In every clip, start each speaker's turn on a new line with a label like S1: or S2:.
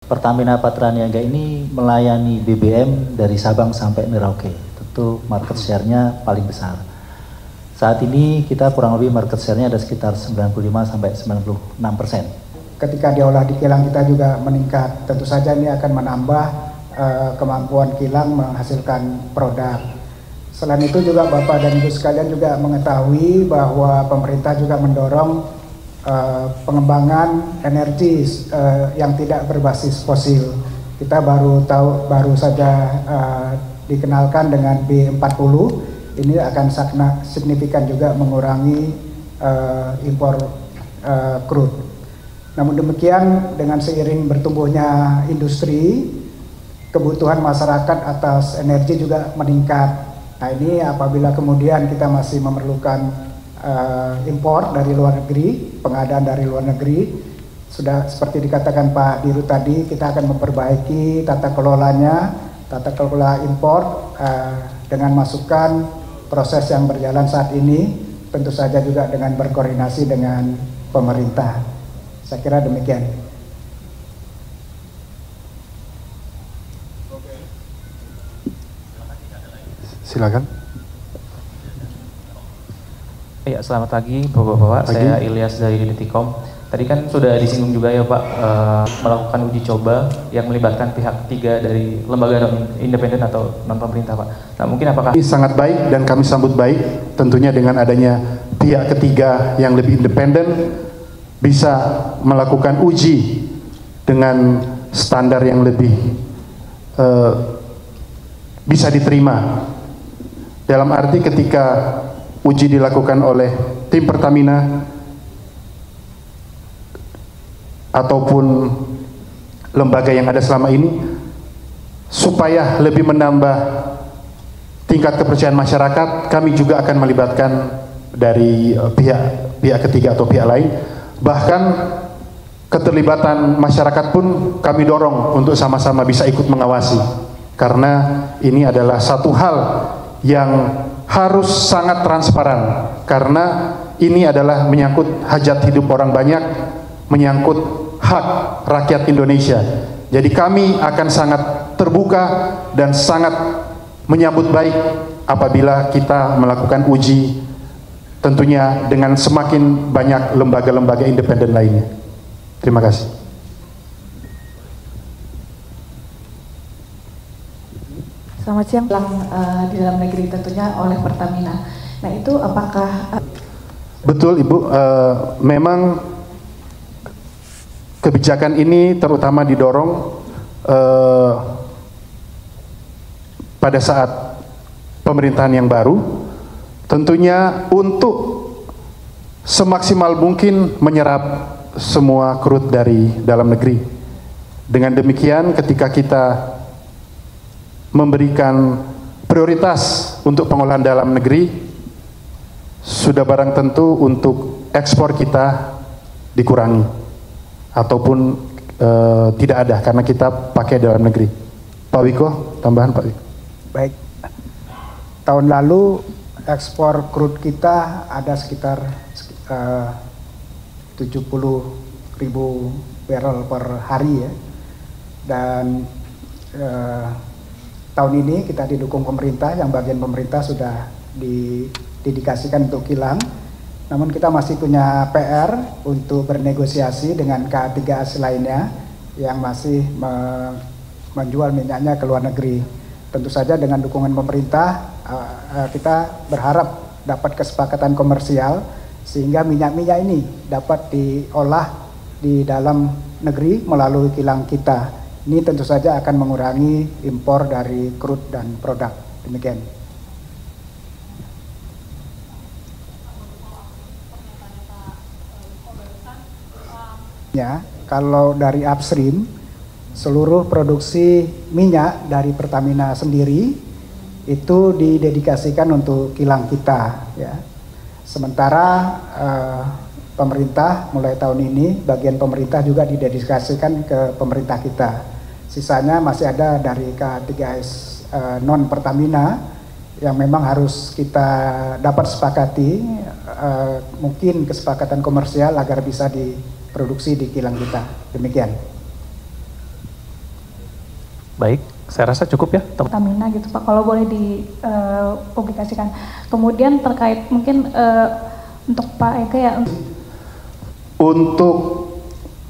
S1: Pertamina Patraniaga ini melayani BBM dari Sabang sampai Merauke. Tentu market share-nya paling besar. Saat ini kita kurang lebih market share-nya ada sekitar 95 sampai 96%.
S2: Ketika diolah di kilang kita juga meningkat. Tentu saja ini akan menambah kemampuan kilang menghasilkan produk. Selain itu juga Bapak dan Ibu sekalian juga mengetahui bahwa pemerintah juga mendorong pengembangan energi yang tidak berbasis fosil. Kita baru saja dikenalkan dengan B40. Ini akan signifikan juga mengurangi impor crude. Namun demikian, dengan seiring bertumbuhnya industri, kebutuhan masyarakat atas energi juga meningkat. Nah, ini apabila kemudian kita masih memerlukan impor dari luar negeri, pengadaan dari luar negeri, sudah seperti dikatakan Pak Dirut tadi, kita akan memperbaiki tata kelolanya, tata kelola impor dengan masukan proses yang berjalan saat ini, tentu saja juga dengan berkoordinasi dengan pemerintah. Saya kira demikian.
S3: Silakan.
S4: Ya, selamat pagi Bapak-Bapak, saya Ilyas dari Detikom. Tadi kan sudah disinggung juga ya Pak, melakukan uji coba yang melibatkan pihak ketiga dari lembaga independen atau non-pemerintah Pak. Nah, mungkin apakah
S3: ini sangat baik dan kami sambut baik, tentunya dengan adanya pihak ketiga yang lebih independen bisa melakukan uji dengan standar yang lebih bisa diterima. Dalam arti ketika uji dilakukan oleh tim Pertamina ataupun lembaga yang ada selama ini, supaya lebih menambah tingkat kepercayaan masyarakat, kami juga akan melibatkan dari pihak ketiga atau pihak lain. Bahkan keterlibatan masyarakat pun kami dorong untuk sama-sama bisa ikut mengawasi, karena ini adalah satu hal yang harus sangat transparan, karena ini adalah menyangkut hajat hidup orang banyak, menyangkut hak rakyat Indonesia. Jadi kami akan sangat terbuka dan sangat menyambut baik apabila kita melakukan uji, tentunya dengan semakin banyak lembaga-lembaga independen lainnya. Terima kasih.
S5: Selamat siang. Di dalam negeri tentunya oleh Pertamina. Nah, itu apakah
S3: betul Ibu, memang kebijakan ini terutama didorong pada saat pemerintahan yang baru, tentunya untuk semaksimal mungkin menyerap semua crude dari dalam negeri. Dengan demikian, ketika kita memberikan prioritas untuk pengolahan dalam negeri, sudah barang tentu untuk ekspor kita dikurangi ataupun tidak ada, karena kita pakai dalam negeri. Pak Wiko, tambahan Pak Wiko.
S2: Baik, tahun lalu ekspor crude kita ada sekitar 70.000 barrel per hari ya, dan tahun ini kita didukung pemerintah, yang bagian pemerintah sudah didedikasikan untuk kilang. Namun kita masih punya PR untuk bernegosiasi dengan K3AS lainnya yang masih menjual minyaknya ke luar negeri. Tentu saja dengan dukungan pemerintah, kita berharap dapat kesepakatan komersial sehingga minyak-minyak ini dapat diolah di dalam negeri melalui kilang kita. Ini tentu saja akan mengurangi impor dari crude dan produk. Demikian. Ya, kalau dari upstream, seluruh produksi minyak dari Pertamina sendiri itu didedikasikan untuk kilang kita. Ya. Sementara pemerintah mulai tahun ini, bagian pemerintah juga didedikasikan ke pemerintah kita. Sisanya masih ada dari K3AS non Pertamina yang memang harus kita dapat sepakati, mungkin kesepakatan komersial agar bisa diproduksi di kilang kita. Demikian.
S4: Baik, saya rasa cukup ya.
S5: Pertamina gitu Pak, kalau boleh dipublikasikan. Kemudian terkait mungkin untuk Pak Ega ya.
S3: Untuk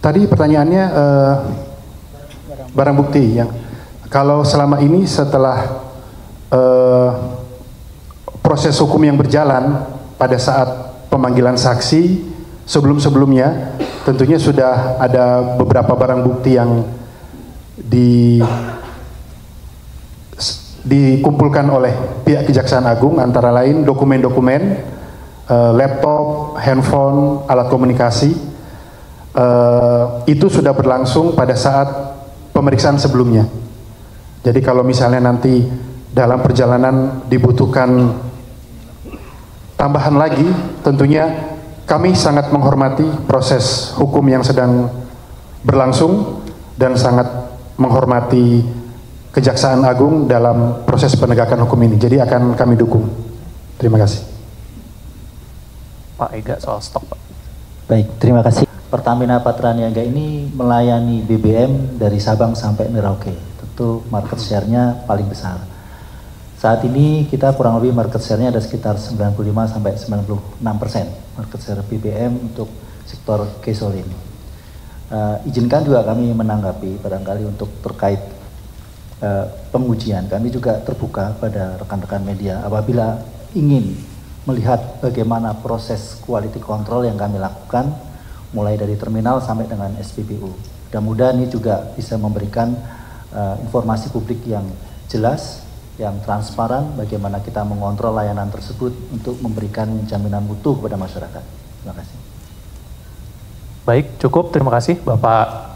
S3: tadi pertanyaannya barang bukti yang kalau selama ini setelah proses hukum yang berjalan pada saat pemanggilan saksi sebelum-sebelumnya tentunya sudah ada beberapa barang bukti yang dikumpulkan oleh pihak Kejaksaan Agung, antara lain dokumen-dokumen, laptop, handphone, alat komunikasi. Itu sudah berlangsung pada saat pemeriksaan sebelumnya. Jadi kalau misalnya nanti dalam perjalanan dibutuhkan tambahan lagi, tentunya kami sangat menghormati proses hukum yang sedang berlangsung dan sangat menghormati Kejaksaan Agung dalam proses penegakan hukum ini. Jadi akan kami dukung. Terima kasih.
S4: Pak Ega soal stok, Pak.
S1: Baik, terima kasih. Pertamina Patraniaga ini melayani BBM dari Sabang sampai Merauke. Tentu market share-nya paling besar. Saat ini kita kurang lebih market share-nya ada sekitar 95 sampai 96% market share BBM untuk sektor gasolin. Izinkan juga kami menanggapi barangkali untuk terkait pengujian. Kami juga terbuka pada rekan-rekan media apabila ingin melihat bagaimana proses quality control yang kami lakukan mulai dari terminal sampai dengan SPBU. Mudah-mudahan ini juga bisa memberikan informasi publik yang jelas, yang transparan, bagaimana kita mengontrol layanan tersebut untuk memberikan jaminan mutu kepada masyarakat. Terima kasih.
S4: Baik, cukup. Terima kasih Bapak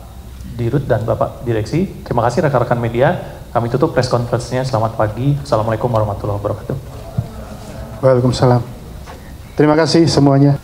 S4: Dirut dan Bapak Direksi. Terima kasih rekan-rekan media. Kami tutup press conference-nya. Selamat pagi. Assalamualaikum warahmatullahi wabarakatuh.
S3: Waalaikumsalam. Terima kasih semuanya.